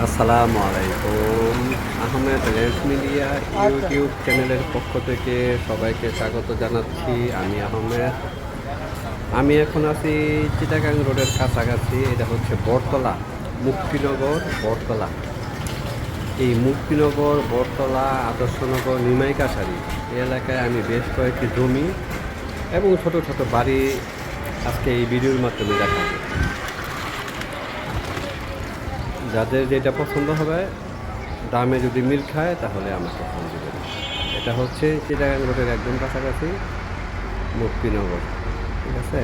আসসালামু আলাইকুম। Ahmed race media YouTube চ্যানেলের পক্ষ থেকে সবাইকে স্বাগত জানাচ্ছি। আমি আহমেদ। আমি এখন আছি চিটাগাং রোডের কাছাকাছি। এটা হচ্ছে বটতলা, মুক্তিনগর বটতলা। এই মুক্তিনগর বটতলা, আদর্শনগর, নিমাই কাছারি এই এলাকায় আমি বেশ কয়েকটি জমি এবং ছোট ছোট বাড়ি আজকে এই ভিডিওর মাধ্যমে দেখাবো। যাদের যেটা পছন্দ হবে, দামে যদি মিল খায় তাহলে আমাকে ফোন দেবেন। এটা হচ্ছে চিটাগাং রোডের একদম কাছাকাছি মুক্তিনগর, ঠিক আছে?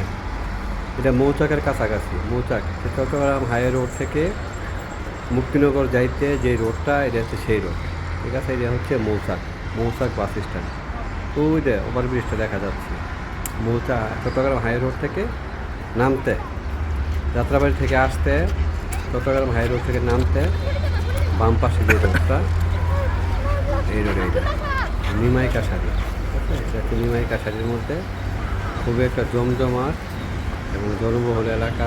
এটা মৌচাকের কাছাকাছি। মৌচাক চট্টগ্রাম হাই রোড থেকে মুক্তিনগর যাইতে যে রোডটা, এটা হচ্ছে সেই রোড, ঠিক আছে? এটা হচ্ছে মৌচাক, মৌচাক বাস স্ট্যান্ড। ওই যে ওভারব্রিজটা দেখা যাচ্ছে। মৌচাক চট্টগ্রাম হাই রোড থেকে নামতে, যাত্রাবাড়ি থেকে আসতে, চট্টগ্রাম হাই রোড থেকে নামতে বাম পাশে যে রোডটা, এই রোডে এইটা নিমাই কাছারি, ঠিক আছে? এটা হচ্ছে নিমাই কাছারির মধ্যে খুবই একটা জমজমাট এবং জনবহুল এলাকা।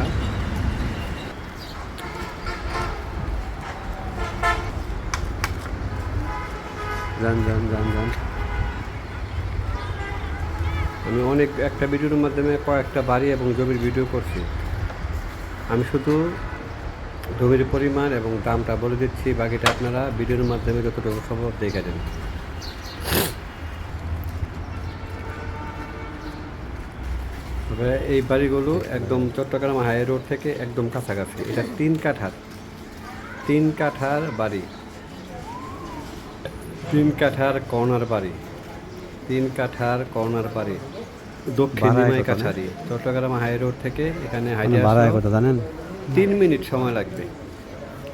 যান যান যান যান। আমি একটা ভিডিওর মাধ্যমে কয়েকটা বাড়ি এবং জমির ভিডিও করছি। আমি শুধু জমির পরিমাণ এবং দামটা বলে দিচ্ছি, বাকিটা আপনারা ভিডিওর মাধ্যমে যতটুকু সম্ভব দেখে দেন। তবে এই বাড়িগুলো একদম চট্টগ্রাম হাই রোড থেকে একদম কাছাকাছি। এটা 3 কাঠার বাড়ি, 3 কাঠার কর্নার বাড়ি, 3 কাঠার কর্নার বাড়ি, দক্ষিণ নিমাই কাছারি, চট্টগ্রাম হাই রোড থেকে এখানে হাইটে কথা জানেন? 3 মিনিট সময় লাগবে।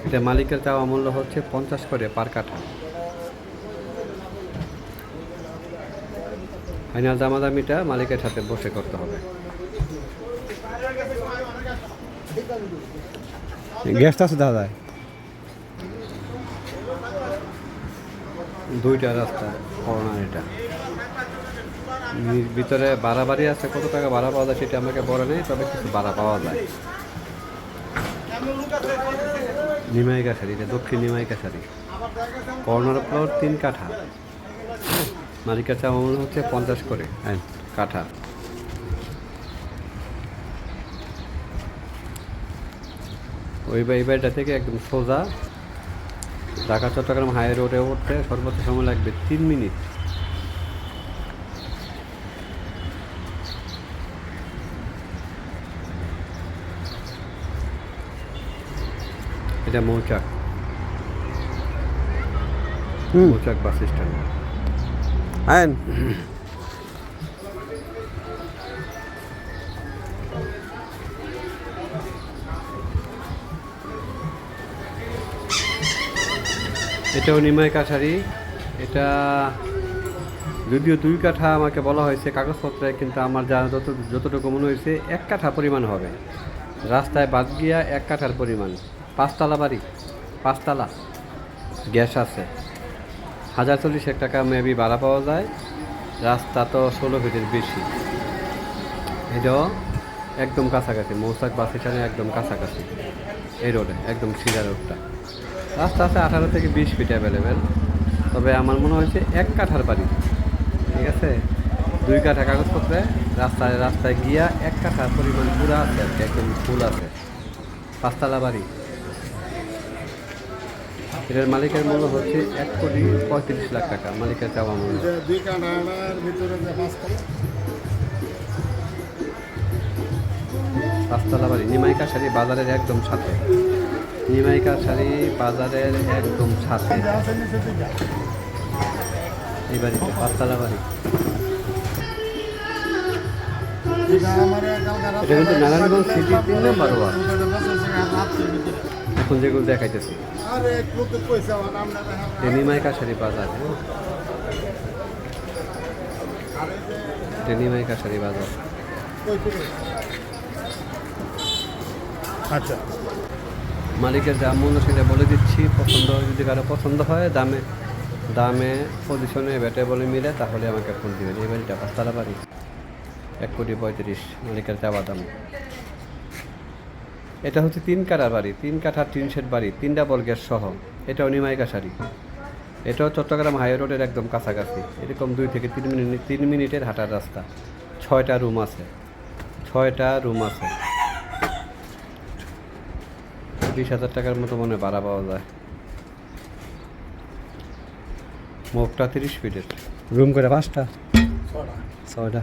এটা মালিকের চাওয়া মূল্য হচ্ছে 50 করে পার কাঠা। ফাইনাল দামাদামিটা মালিকের সাথে বসে করতে হবে। গ্যাসটা আছে দাদা? 2টা রাস্তা কর্নার। এটা ভিতরে ভাড়া বাড়ি আছে, কত টাকা ভাড়া পাওয়া যায় সেটা আমাকে বলে নেই, তবে কিছু ভাড়া পাওয়া যায়। নিমাই কাছারি, এটা দক্ষিণ নিমাই কাছারি, কর্নার প্লট 3 কাঠা। মালিকের চাওয়া মূল্য হচ্ছে 50 করে কাঠা। ওই বাড়িটা থেকে একদম সোজা ঢাকা চট্টগ্রাম হাই রোডে উঠতে সর্বোচ্চ সময় লাগবে 3 মিনিট। এটা মৌচাক, মৌচাক বাস স্ট্যান্ড। আইন এটাও নিমাই কাছারি। এটা যদিও 2 কাঠা আমাকে বলা হয়েছে কাগজপত্রে, কিন্তু আমার যতটুকু মনে হয়েছে 1 কাঠা পরিমাণ হবে। রাস্তায় বাদ গিয়া 1 কাঠার পরিমাণ। 5 তলা বাড়ি, 5 তলা, গ্যাস আছে। 1040 টাকা মেবি ভাড়া পাওয়া যায়। রাস্তা তো 16 ফিটের বেশি। এটাও একদম কাছাকাছি, মৌচাক বাস স্ট্যান্ডের একদম কাছাকাছি এই রোডে, একদম সিধা রোডটা। রাস্তা আছে 18 থেকে 20 ফিট অ্যাভেলেবেল। তবে আমার মনে হয়েছে 1 কাঠার বাড়ি, ঠিক আছে? 2 কাঠা কাগজপত্রে রাস্তায় গিয়া 1 কাঠা পরিমাণ পুরা আছে আর কি, একদম ফুল আছে। 5 তলা বাড়ি। এটার মালিকের মূল্য হচ্ছে 1,35,00,000 টাকা মালিকের চাওয়া মূল্য। 5 তলা বাড়ি, নিমাই কাছারি বাজারের একদম সাথে। নিমাই কাছারি বাজারের একদম সাথে এই বাড়িতে, 5 তলা বাড়ি। এটা কিন্তু নারায়ণগঞ্জ সিটি 3 নম্বর ওয়ার্ড। এখন যেগুলো দেখাইতেছি নিমাই কাছারি বাজার, নিমাই কাছারি বাজার। আচ্ছা, মালিকের যা মূল্য সেটা বলে দিচ্ছি। যদি কারো পছন্দ হয়, দামে পজিশনে ব্যাটে বলে মিলে, তাহলে আমাকে ফোন দেবেন। এই বাড়িটা 5 তলা বাড়ি, 1,35,00,000 মালিকের চাওয়া দাম। এটা হচ্ছে 3 কাঠার বাড়ি, 3 কাঠার টিন শেড বাড়ি, 3 ডাবল গ্যাস সহ। এটাও নিমাই কাছারি। এটাও চট্টগ্রাম হাই রোডের একদম কাছাকাছি। এরকম 2 থেকে 3 মিনিটের হাঁটার রাস্তা। 6টা রুম আছে, 6টা রুম আছে। 20,000 টাকার মতো মনে হয় ভাড়া পাওয়া যায়। মুখটা 30 ফিটের। রুম করে 5টা ছটা 6টা।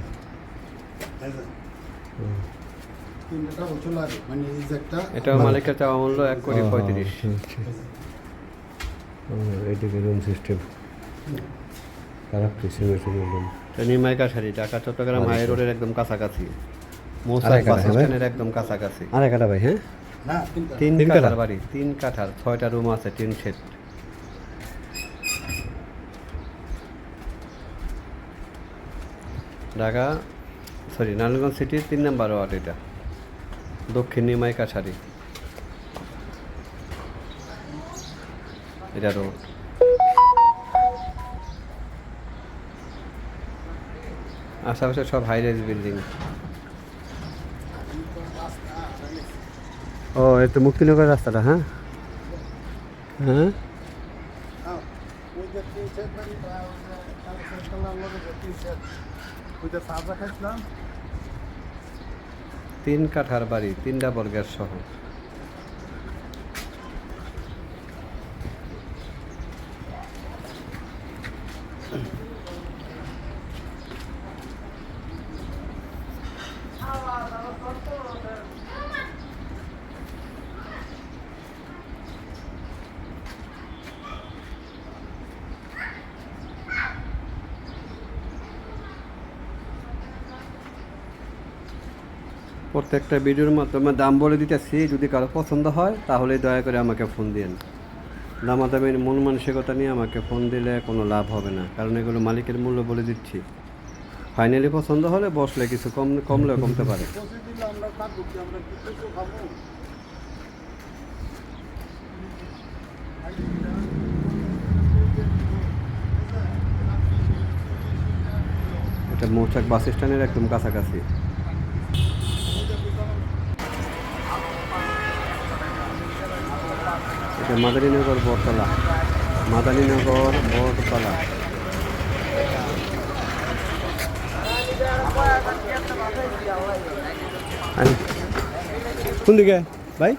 তিনটা বছর লাগে মানে এই যে একটা এটাও মালিকের চাওয়া মূল্য 1,35,00,000। এইদিকে রুম সিস্টেম খারাপ রুম। নিমাই কাছারি, ঢাকা চট্টগ্রাম হাই রোডের একদম কাছাকাছি। মৌসাক আড়াই বাস কাঠা, ভাই? স্ট্যান্ডের একদম কাছাকাছি। আরে কাটা ভাই, হ্যাঁ? না তিনটা 3 তিন কাঠার কাঠা? বাড়ি, 3 কাঠার, 6টা রুম আছে, টিন শেড। ঢাকা নারায়ণগঞ্জ সিটির 3 নম্বর ওয়ার্ড এটা, দক্ষিণ নিমাই কাছারি। এটা রোড। আশেপাশে সব হাই রাইজ বিল্ডিং। ও এই তো মুক্তিনগর রাস্তাটা, হ্যাঁ? হ্যাঁ? ওই যে তিন সেট মানে কালার লগে যে তিন সেট ওইটা সাজা খাইছিলাম 3 কাঠার বাড়ি, 3 ডাবল গ্যাস সহ। প্রত্যেকটা ভিডিওর মাধ্যমে দাম বলে দিতেছি, যদি কারো পছন্দ হয় তাহলে দয়া করে আমাকে ফোন দিন। দামাদামির মন মানসিকতা নিয়ে আমাকে ফোন দিলে কোনো লাভ হবে না, কারণ এগুলো মালিকের মূল্য বলে দিচ্ছি। ফাইনালি পছন্দ হলে বসলে কিছু কমলেও কমতে পারে। পৌঁছে দিলে আমরা কাটবো কি আমরা কিছু খাবো এটা মৌচাক বাস স্ট্যান্ডের একদম কাছাকাছি। এটা মাদারীনগর বটতলা, মাদারীনগর বটতলা। কোন দিকে ভাই?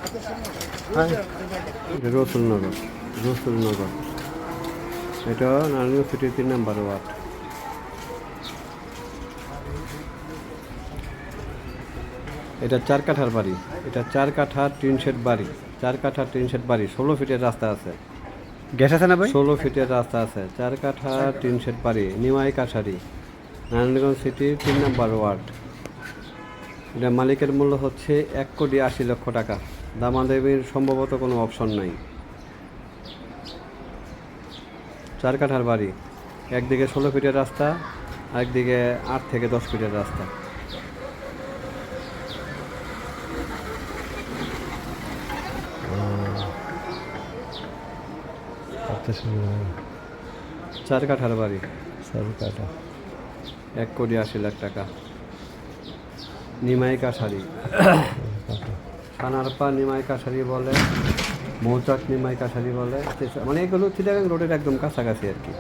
হ্যাঁ। এটা রসুলনগর, রসুলনগর। এটা নারায়ণগঞ্জ সিটির 3 নম্বর ওয়ার্ড। এটা 4 কাঠার বাড়ি, এটা 4 কাঠার টিন শেড বাড়ি, 4 কাঠার টিন শেড বাড়ি। 16 ফিটের রাস্তা আছে। গ্যাস আছে না ভাই? 16 ফিটের রাস্তা আছে, 4 কাঠার টিন শেড বাড়ি, নিমাই কাছারি, নারায়ণগঞ্জ সিটির 3 নম্বর ওয়ার্ড। এটা মালিকের মূল্য হচ্ছে 1,80,00,000 টাকা। দামাদামির সম্ভবত কোনো অপশন নাই। 4 কাঠার বাড়ি, একদিকে 16 ফিটের রাস্তা, আরেকদিকে 8 থেকে 10 ফিটের রাস্তা। আচ্ছা, সুন্দর। 4 কাঠার বাড়ি, সব কাটা। 1,80,00,000 টাকা। নিমাই কাছারি, সানারপা নিমাই কাছারি বলে, মৌচাক নিমাই কাছারি বলে, মানে এগুলো চিটাগাং রোডের একদম কাছাকাছি আর কি।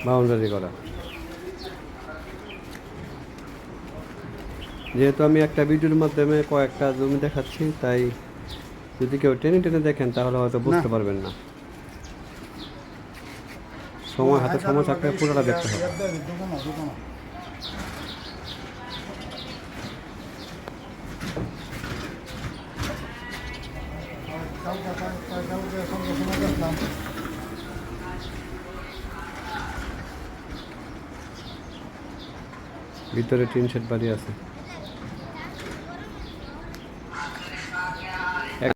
বাউন্ডারি করা। যেহেতু আমি একটা ভিডিওর মাধ্যমে কয়েকটা জমি দেখাচ্ছি, তাই যদি কেউ টেনে টেনে দেখেন তাহলে হয়তো বুঝতে পারবেন না। সময় হাতে সময় থাকলে পুরোটা দেখতে হবে। ভিতরে টিন শেড বাড়ি আছে।